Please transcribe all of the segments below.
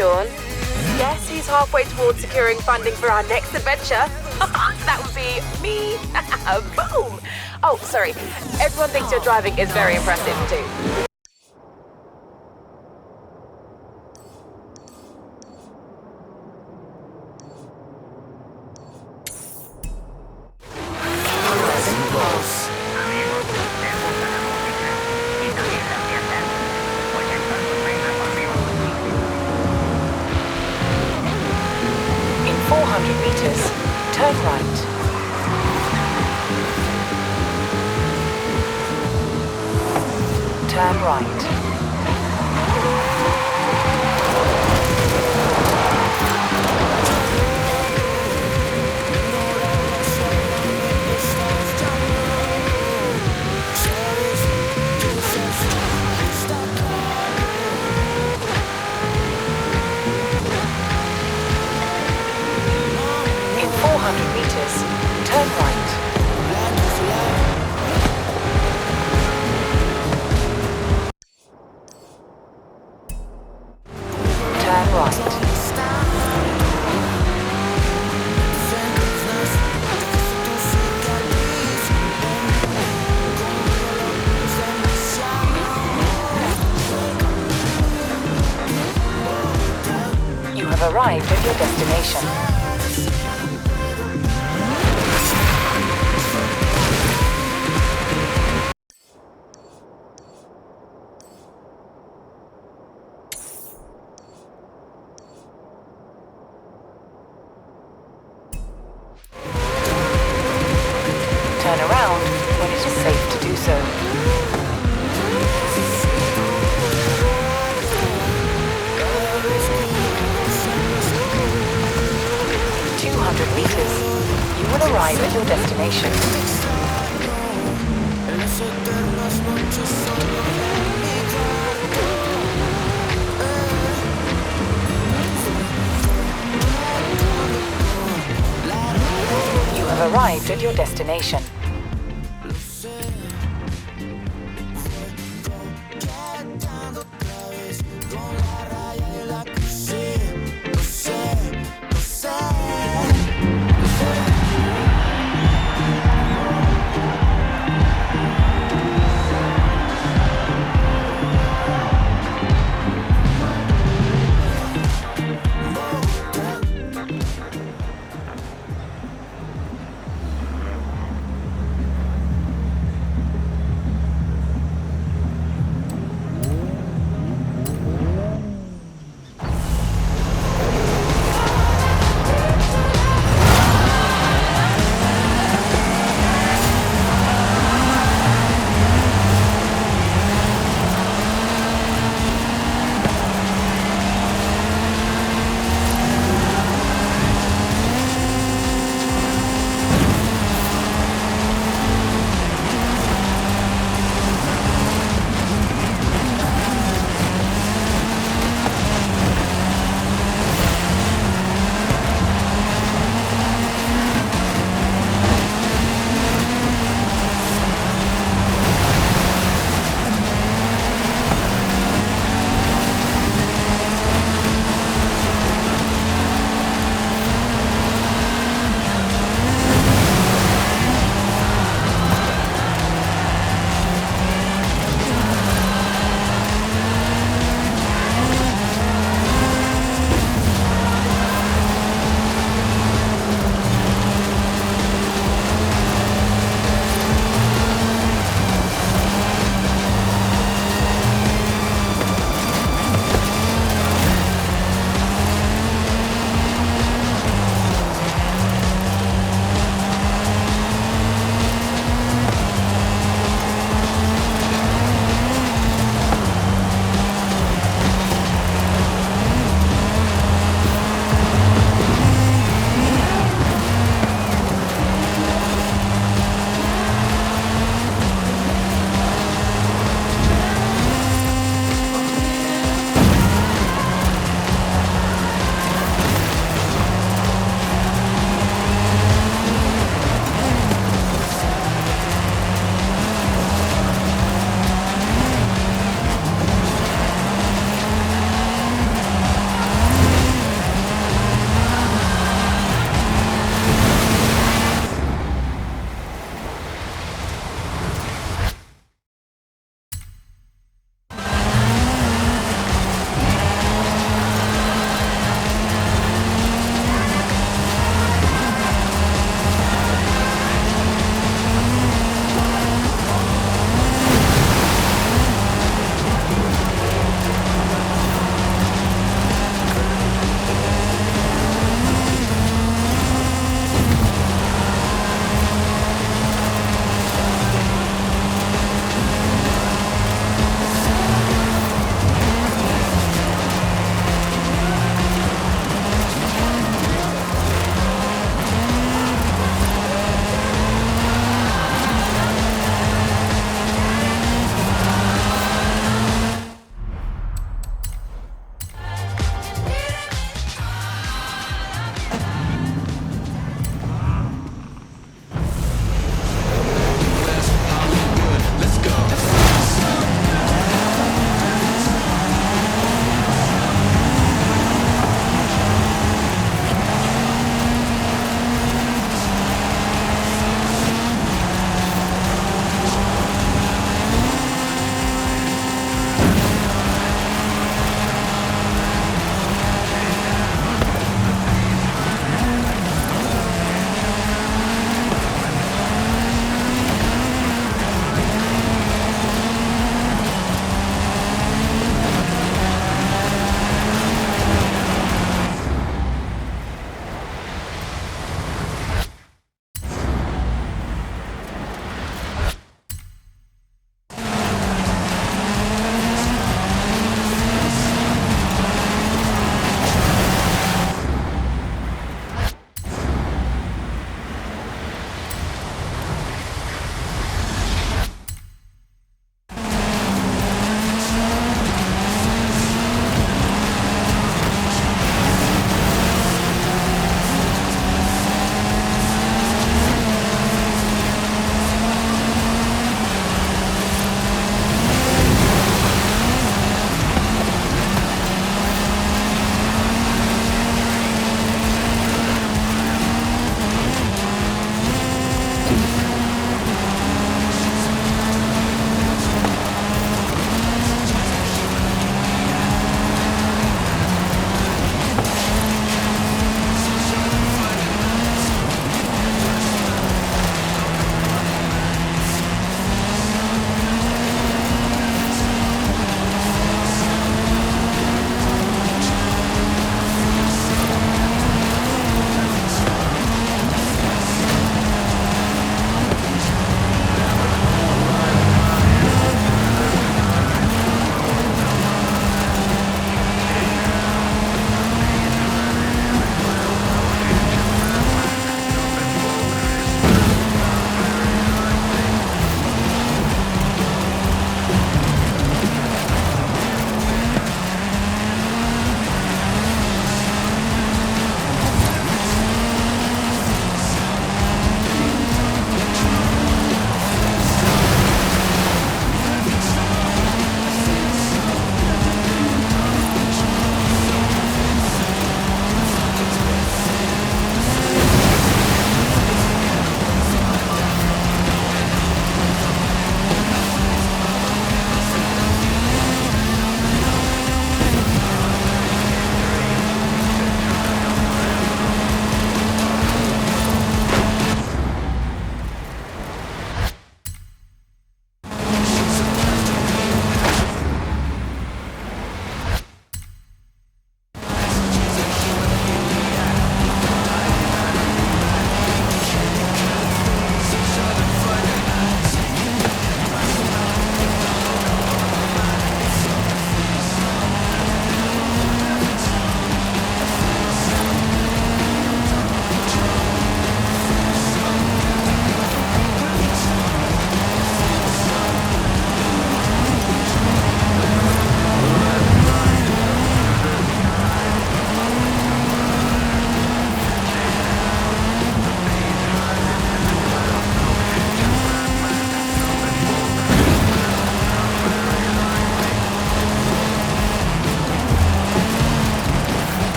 Sean. Guess who's halfway towards securing funding for our next adventure? That would be me. Boom! Oh, sorry. Everyone thinks your driving is very impressive too. In 400 meters, turn right. Turn right. In 400 meters, turn right. Turn right. You have arrived at your destination. Turn around when it is safe to do so. In 200 meters, you will arrive at your destination. You have arrived at your destination.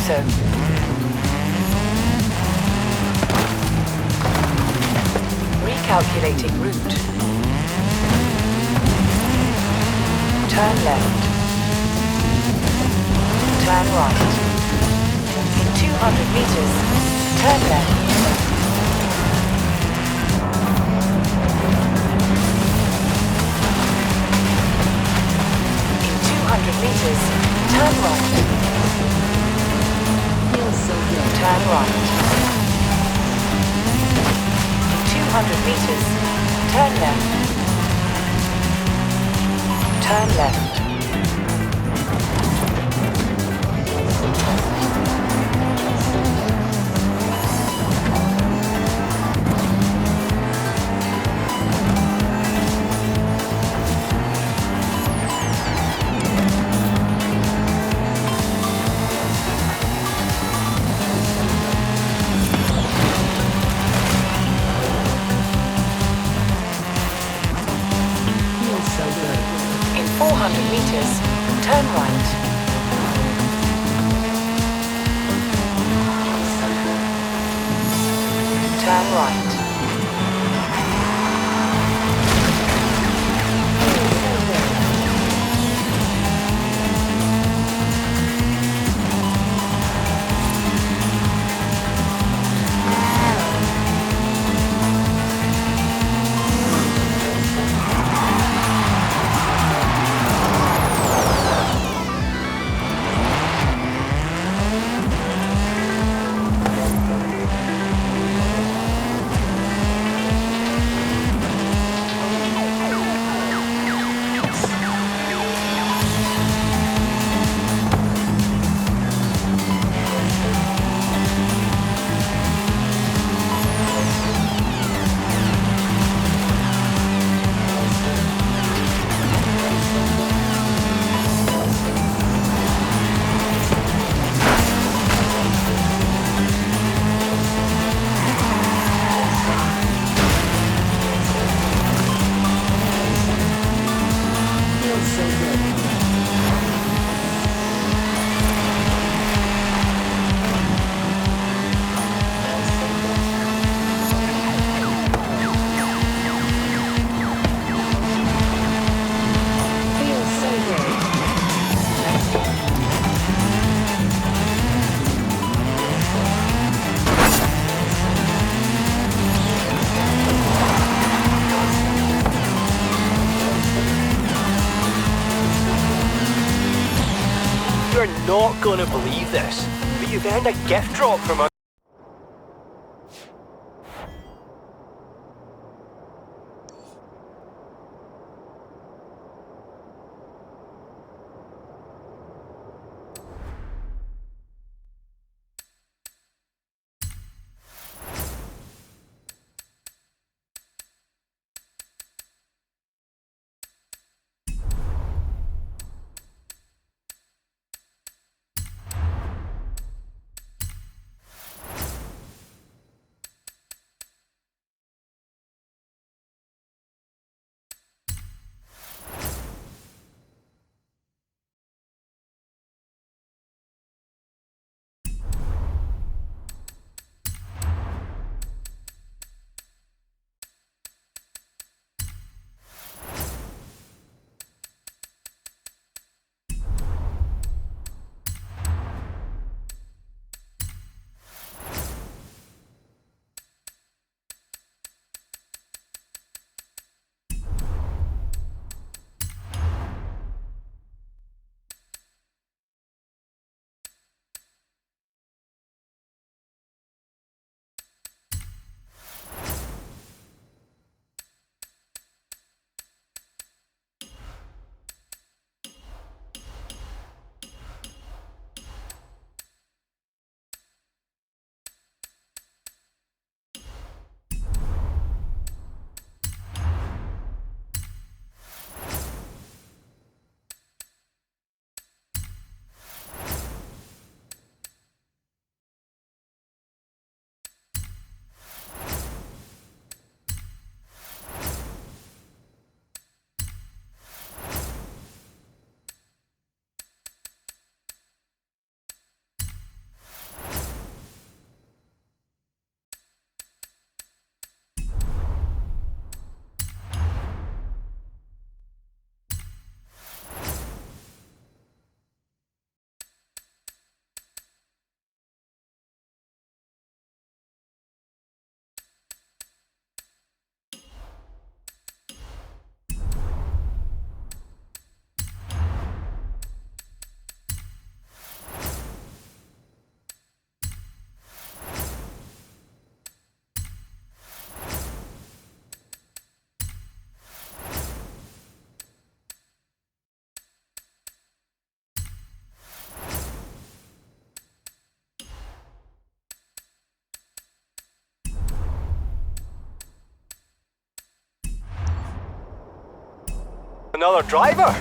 so. Recalculating route. Turn left. Turn right. In 200 meters, turn left. In 200 meters, turn right. Feels so good. Turn right. In 200 meters, turn left. Turn left. Feels so good. In 400 meters, turn right. Turn right. Feels so good. Feels so good. You're not gonna believe this, but you've earned a gift drop from us. Another driver?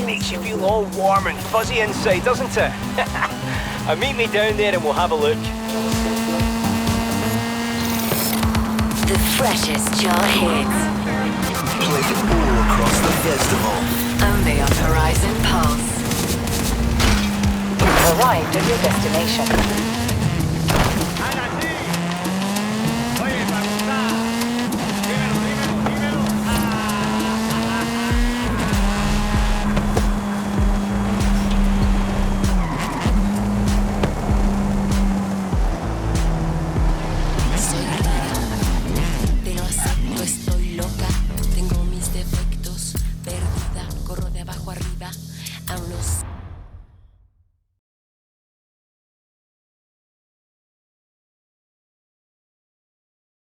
Makes you feel all warm and fuzzy inside, doesn't it? Meet me down there and we'll have a look. The freshest jar hits. Played all across the festival. Only on Horizon Pulse. You've arrived at your destination.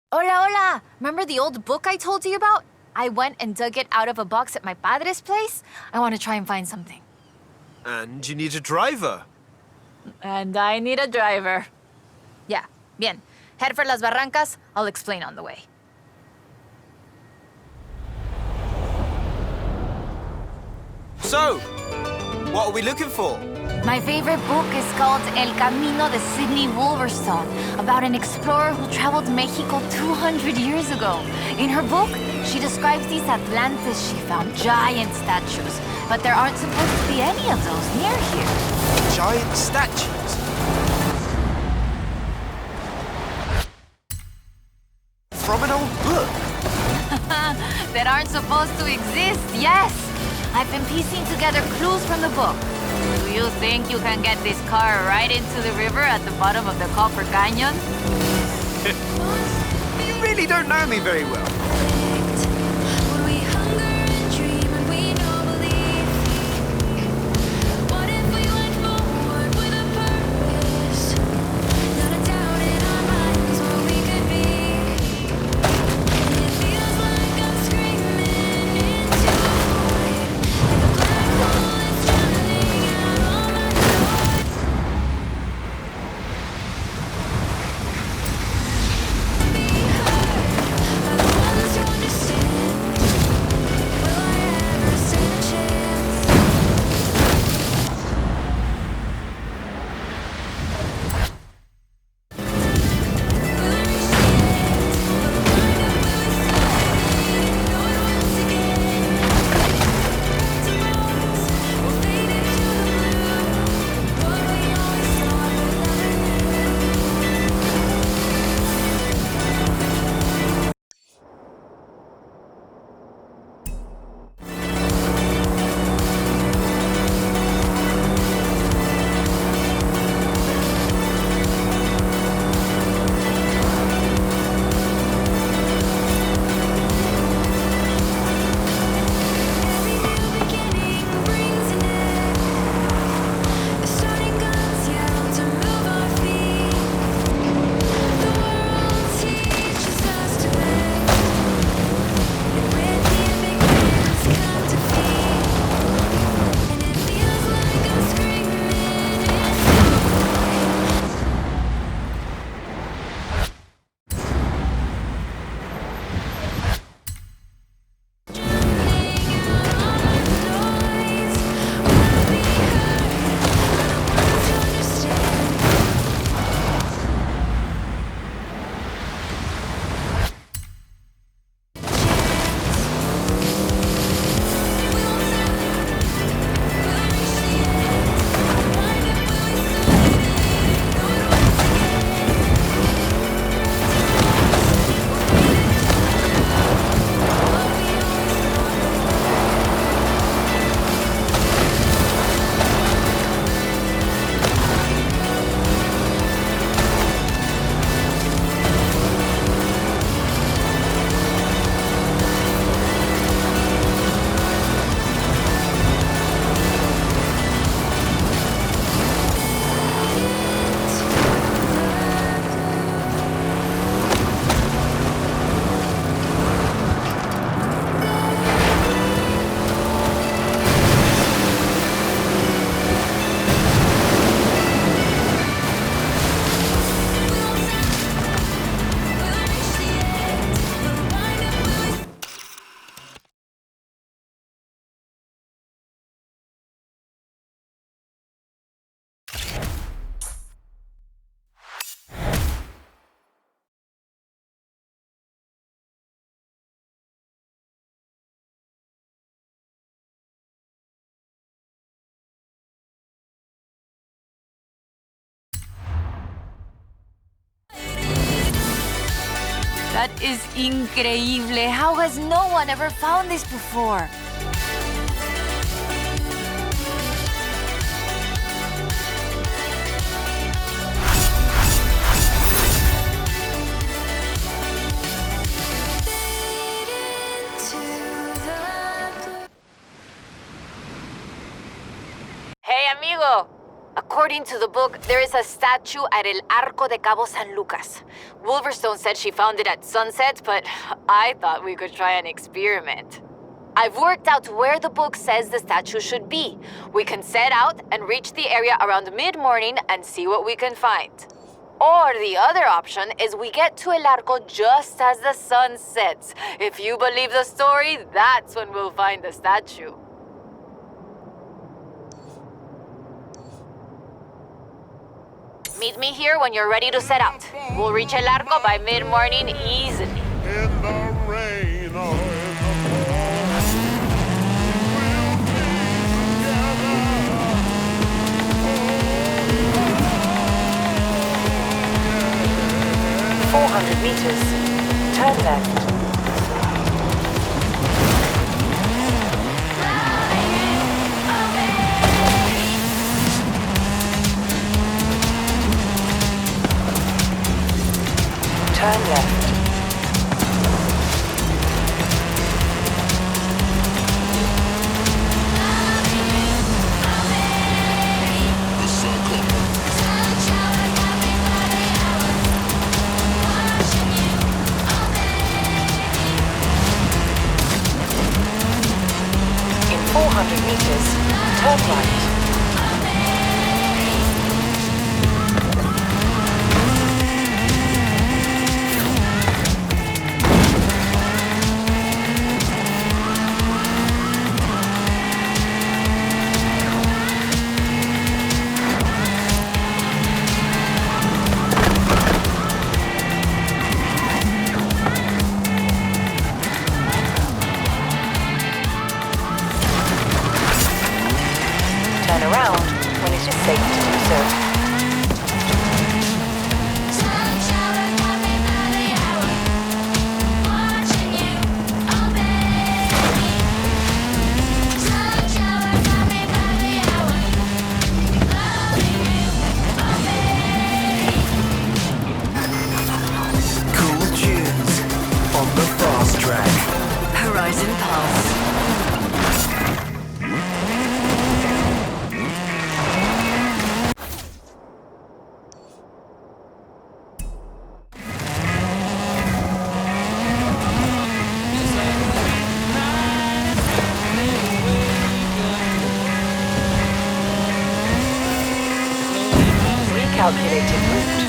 Hola, hola! Remember the old book I told you about? I went and dug it out of a box at my padre's place. I want to try and find something. And you need a driver. And I need a driver. Yeah, bien. Head for Las Barrancas. I'll explain on the way. So, what are we looking for? My favorite book is called El Camino de Sidney Wolverstone, about an explorer who traveled Mexico 200 years ago. In her book, she describes these Atlantis she found, giant statues. But there aren't supposed to be any of those near here. Giant statues? From an old book? That aren't supposed to exist, yes! I've been piecing together clues from the book. Do you think you can get this car right into the river at the bottom of the Copper Canyon? You really don't know me very well. That is increíble. How has no one ever found this before? Hey, amigo! According to the book, there is a statue at El Arco de Cabo San Lucas. Wolverstone said she found it at sunset, but I thought we could try an experiment. I've worked out where the book says the statue should be. We can set out and reach the area around mid-morning and see what we can find. Or the other option is we get to El Arco just as the sun sets. If you believe the story, that's when we'll find the statue. Meet me here when you're ready to set out. We'll reach El Arco by mid-morning easily. In the rain or in the fall, 400 meters. Turn left. Turn left. In 400 meters, turn right. Turn around when it is safe to do so. Cool tunes on the fast track. Horizon Pass. Recalculating route.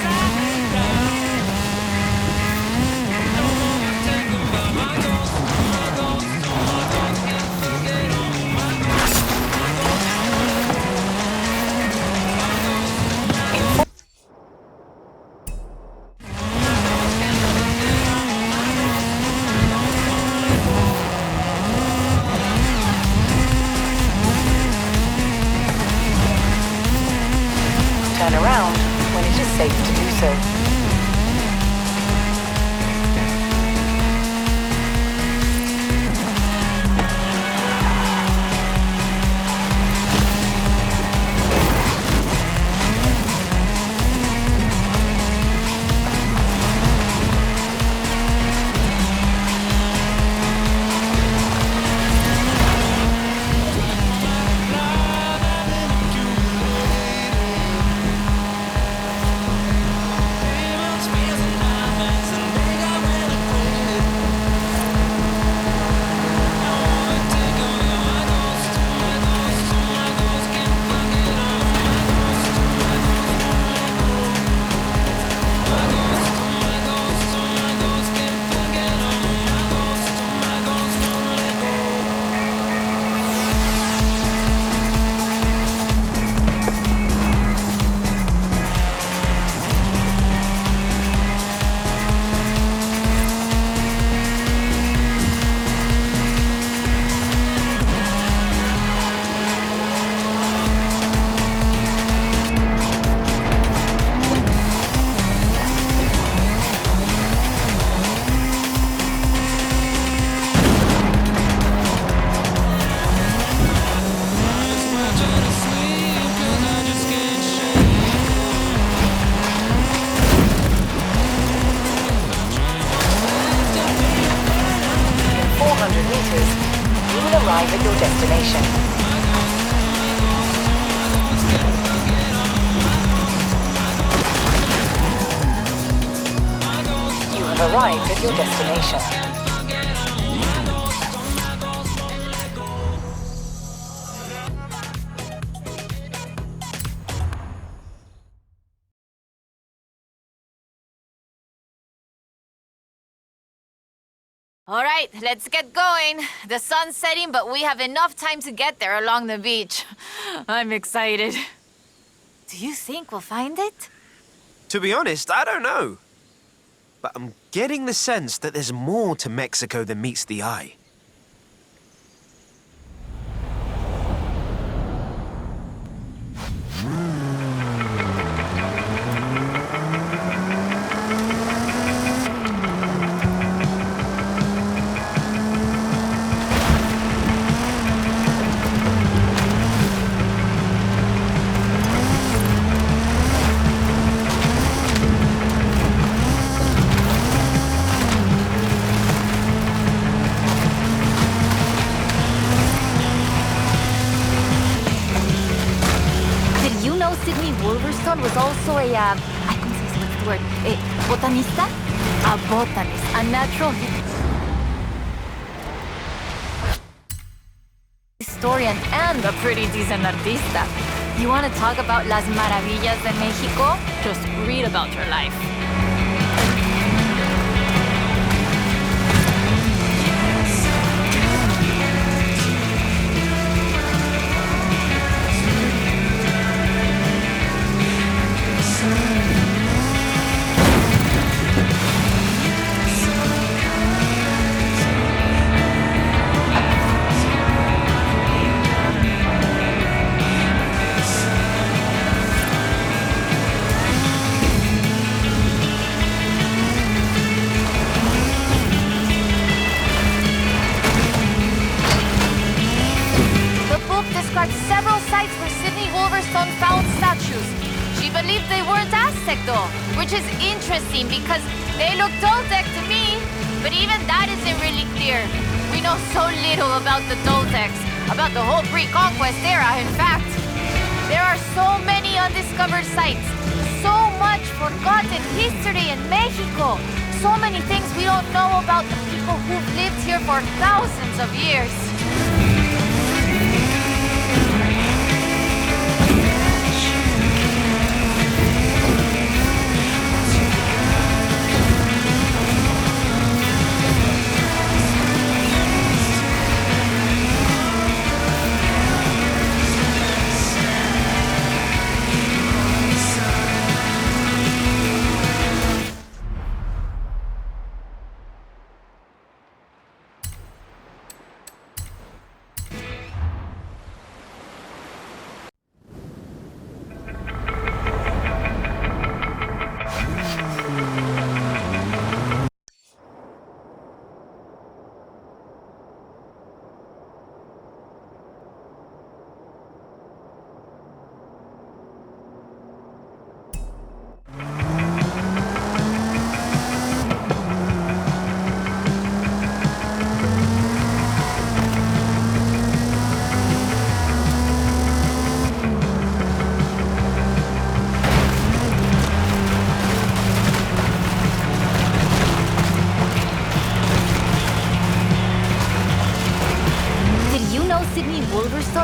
Turn around when it is safe to do so. arrive at your destination. You have arrived at your destination. All right, let's get going. The sun's setting, but we have enough time to get there along the beach. I'm excited. Do you think we'll find it? To be honest, I don't know. But I'm getting the sense that there's more to Mexico than meets the eye. Was also a, ¿cómo se dice what's the word? A botanista? A botanist, a natural historian and a pretty decent artista. You want to talk about las maravillas de Mexico? Just read about her life. Which is interesting because they look Toltec to me, but even that isn't really clear. We know so little about the Toltecs, about the whole pre-conquest era, in fact. There are so many undiscovered sites, so much forgotten history in Mexico, so many things we don't know about the people who've lived here for thousands of years.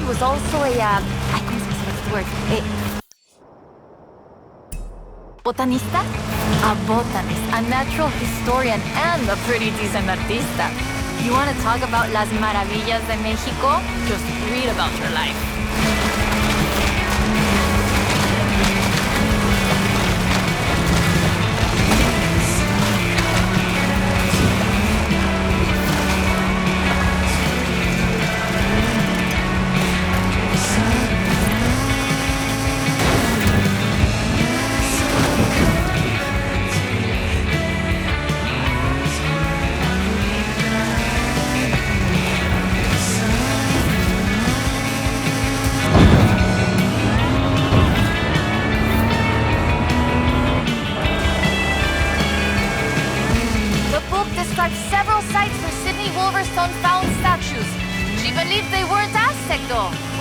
Was also a, ¿cómo se dice what's the word? A botanista? A botanist, a natural historian and a pretty decent artista. You want to talk about las maravillas de Mexico? Just read about her life.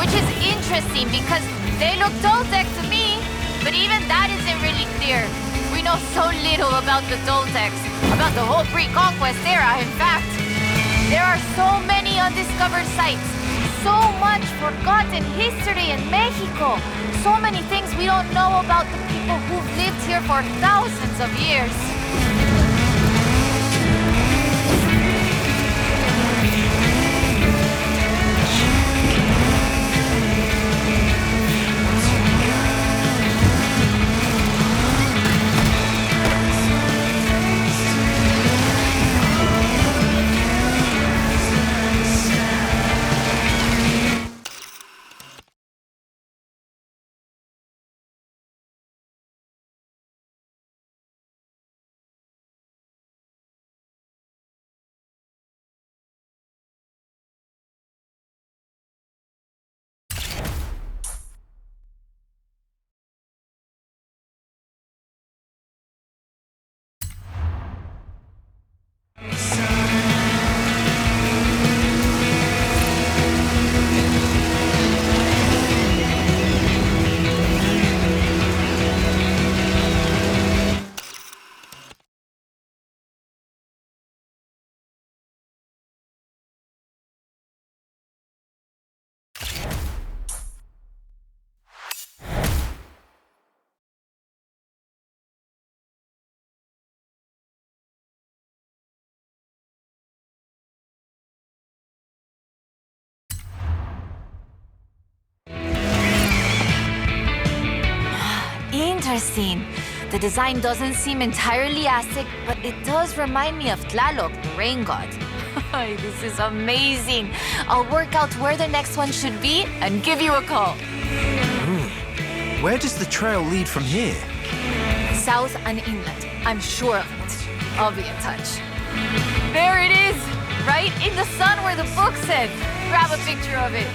which is interesting because they look Toltec to me, but even that isn't really clear. We know so little about the Toltecs, about the whole pre-conquest era, in fact. There are so many undiscovered sites, so much forgotten history in Mexico, so many things we don't know about the people who've lived here for thousands of years. Interesting. The design doesn't seem entirely Aztec, but it does remind me of Tlaloc, the rain god. This is amazing. I'll work out where the next one should be and give you a call. Where does the trail lead from here? South and inland. I'm sure of it. I'll be in touch. There it is! Right in the sun where the book said. Grab a picture of it.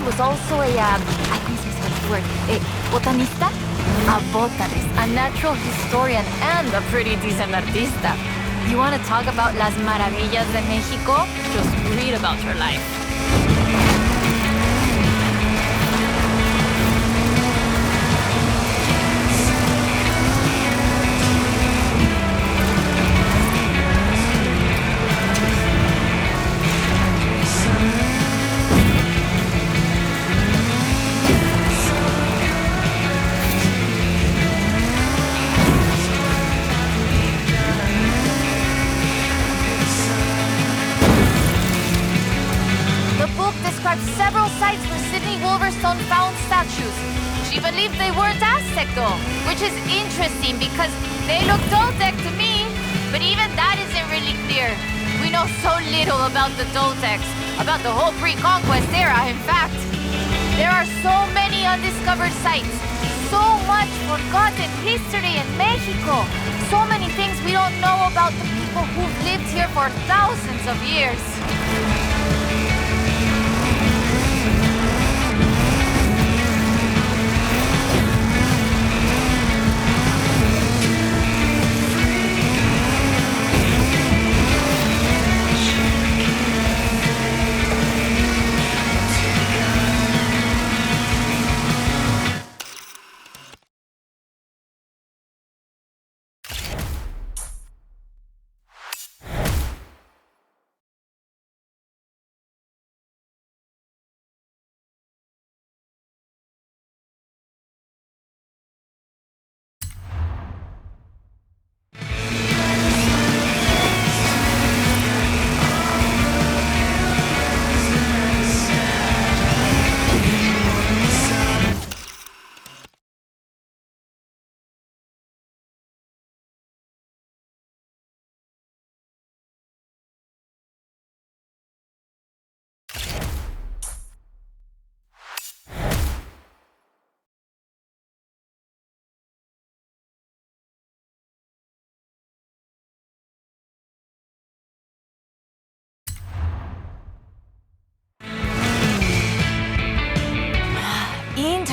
Was also ¿cómo se dice this word? Botanista? A botanist, a natural historian, and a pretty decent artista. You want to talk about las maravillas de Mexico? Just read about her life. Several sites where Sydney Wolverstone found statues. She believed they weren't Aztec though, which is interesting because they look Toltec to me, but even that isn't really clear. We know so little about the Toltecs, about the whole pre-conquest era, in fact. There are so many undiscovered sites, so much forgotten history in Mexico, so many things we don't know about the people who've lived here for thousands of years.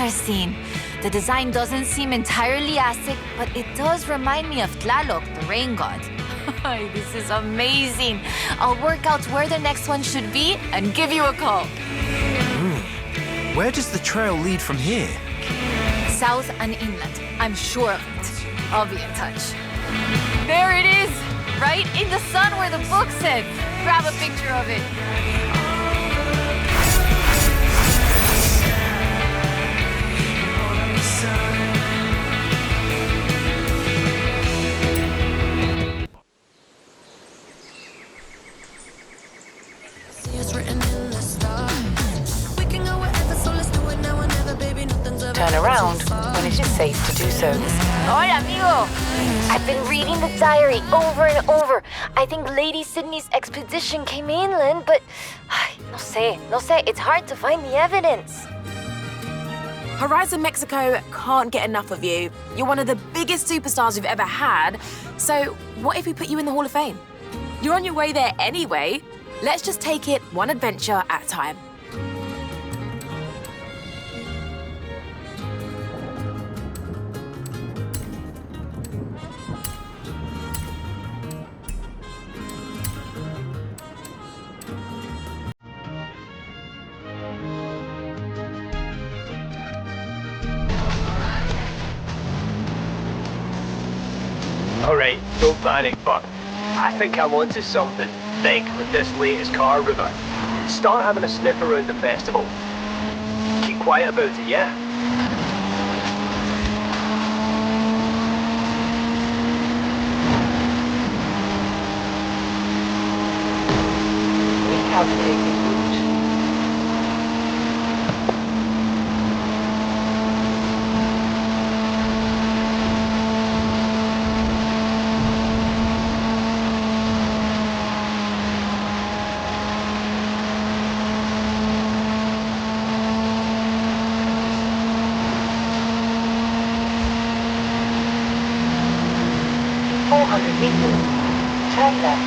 interesting. The design doesn't seem entirely Aztec, but it does remind me of Tlaloc, the rain god. This is amazing. I'll work out where the next one should be and give you a call. Where does the trail lead from here? South and inland. I'm sure of it. I'll be in touch. There it is! Right in the sun where the book said. Grab a picture of it. Turn around when it is safe to do so. Hola, amigo! I've been reading the diary over and over. I think Lady Sydney's expedition came inland, but no sé, it's hard to find the evidence. Horizon Mexico can't get enough of you. You're one of the biggest superstars we've ever had. So what if we put you in the Hall of Fame? You're on your way there anyway. Let's just take it one adventure at a time. Alright, don't panic, but I think I'm onto something big with this latest car river. Start having a sniff around the festival. Keep quiet about it, yeah? Recalculating route. Turn left.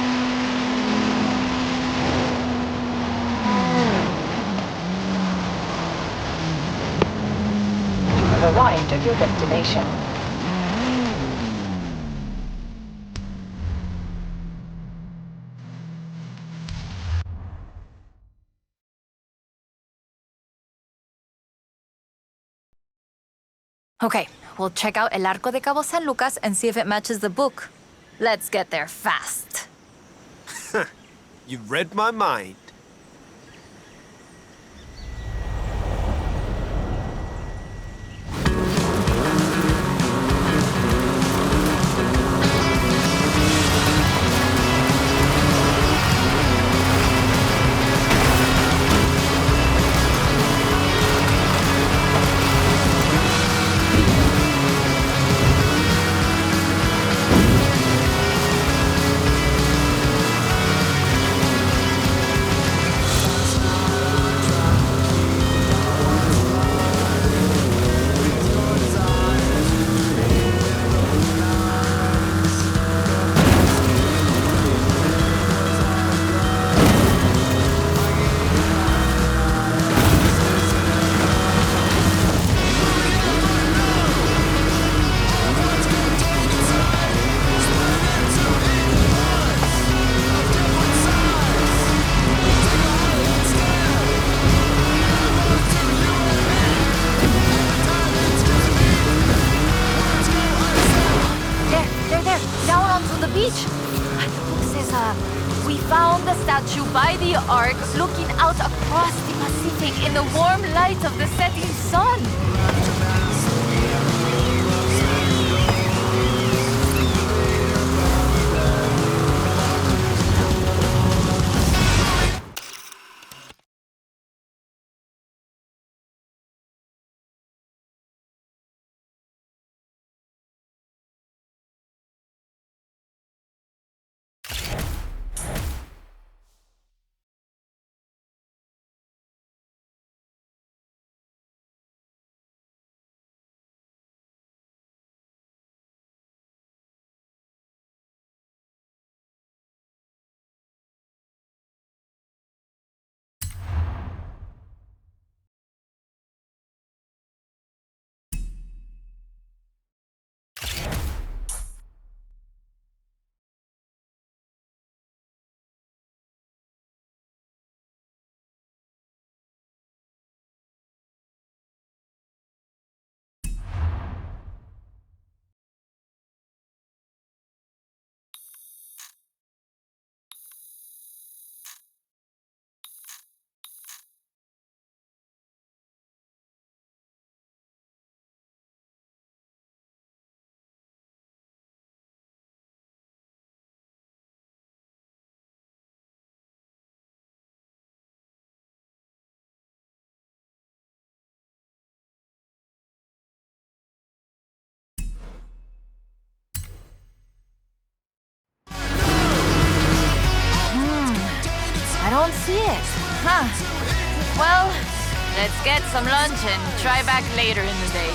You have arrived at your destination. Okay, we'll check out El Arco de Cabo San Lucas and see if it matches the book. Let's get there fast. You've read my mind. We found the statue by the Ark looking out across the Pacific in the warm light of the setting sun. Let's get some lunch and try back later in the day.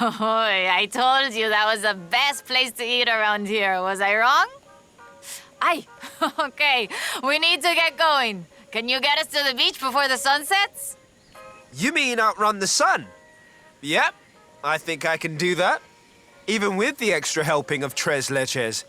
Oh, I told you that was the best place to eat around here. Was I wrong? Aye. Okay, we need to get going. Can you get us to the beach before the sun sets? You mean outrun the sun? Yep, I think I can do that. Even with the extra helping of tres leches.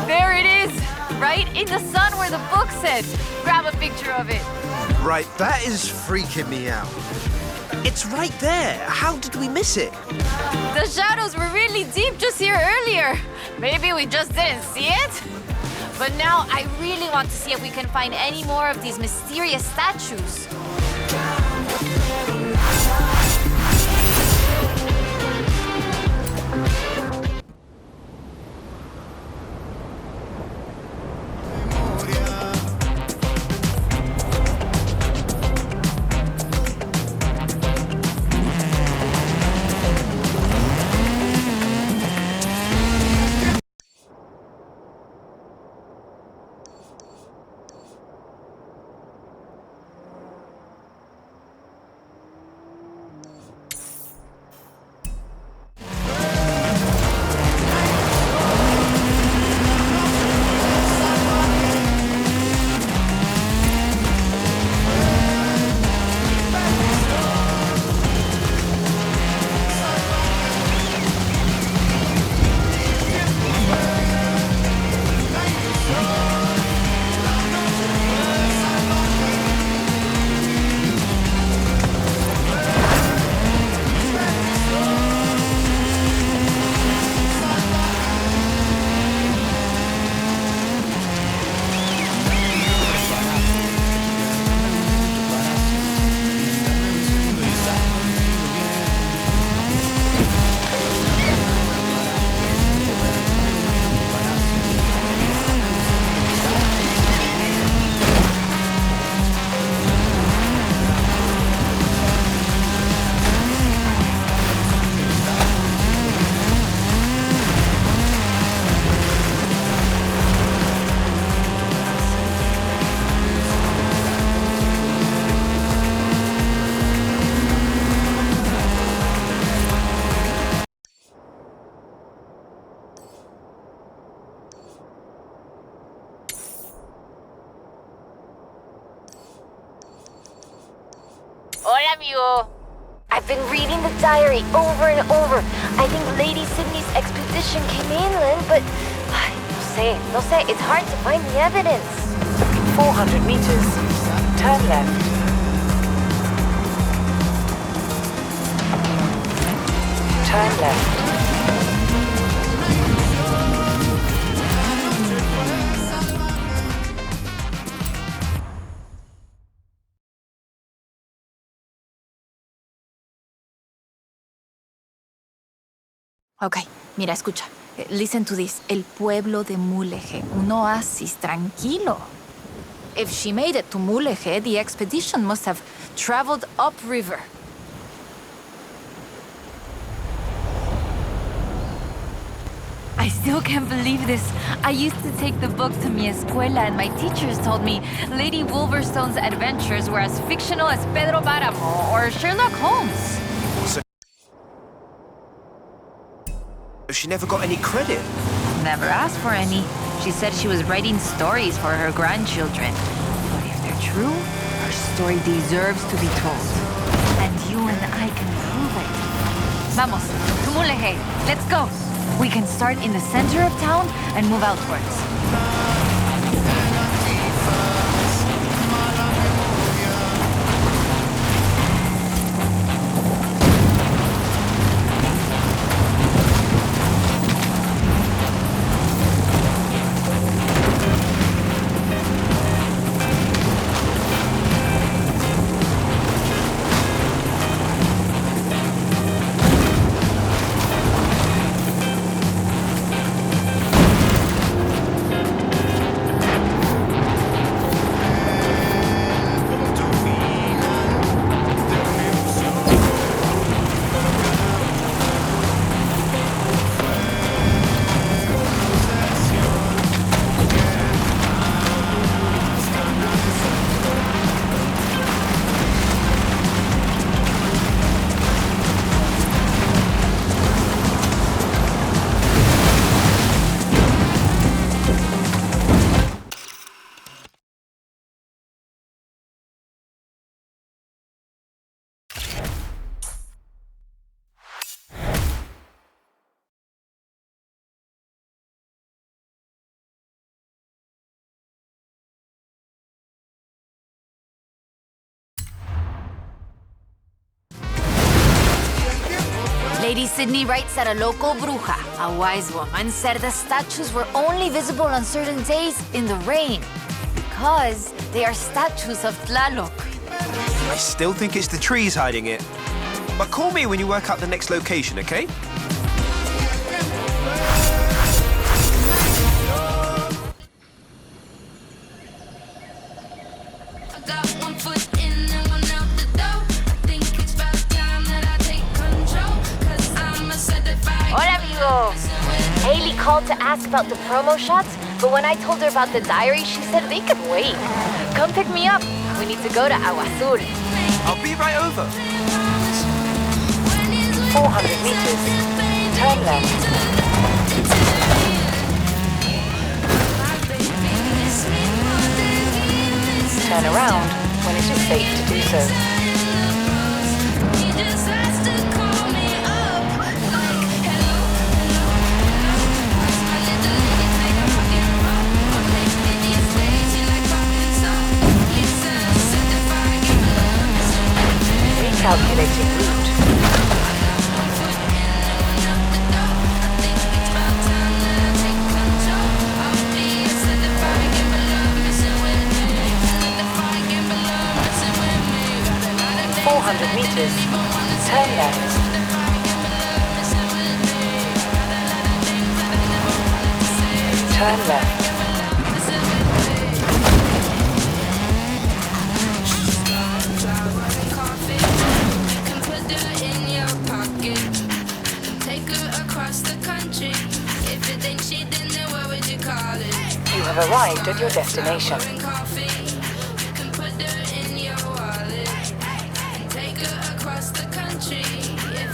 There it is! Right in the sun where the book said. Grab a picture of it. Right, that is freaking me out. It's right there. How did we miss it? The shadows were really deep just here earlier. Maybe we just didn't see it? But now I really want to see if we can find any more of these mysterious statues. Hola, amigo. I've been reading the diary over and over. I think Lady Sydney's expedition came inland, but no sé, it's hard to find the evidence. 400 meters. Turn left. Turn left. Ok, mira, escucha. Listen to this. El pueblo de Mulegé, un oasis tranquilo. If she made it to Mulegé, the expedition must have traveled upriver. I still can't believe this. I used to take the book to mi escuela and my teachers told me Lady Wolverstone's adventures were as fictional as Pedro Páramo or Sherlock Holmes. She never got any credit. Never asked for any. She said she was writing stories for her grandchildren. But if they're true, her story deserves to be told. And you and I can prove it. Vamos, to Mulegé. Let's go. We can start in the center of town and move outwards. Lady Sydney writes that a local bruja, a wise woman, said the statues were only visible on certain days in the rain because they are statues of Tlaloc. I still think it's the trees hiding it. But call me when you work out the next location, okay? Hola, amigo. Haley called to ask about the promo shots, but when I told her about the diary, she said they could wait. Come pick me up. We need to go to Agua Azul. I'll be right over. 400 meters. Turn left. Turn around when it is safe to do so. Recalculating route. Meters. Turn left. Turn left. You have arrived at your destination. Across the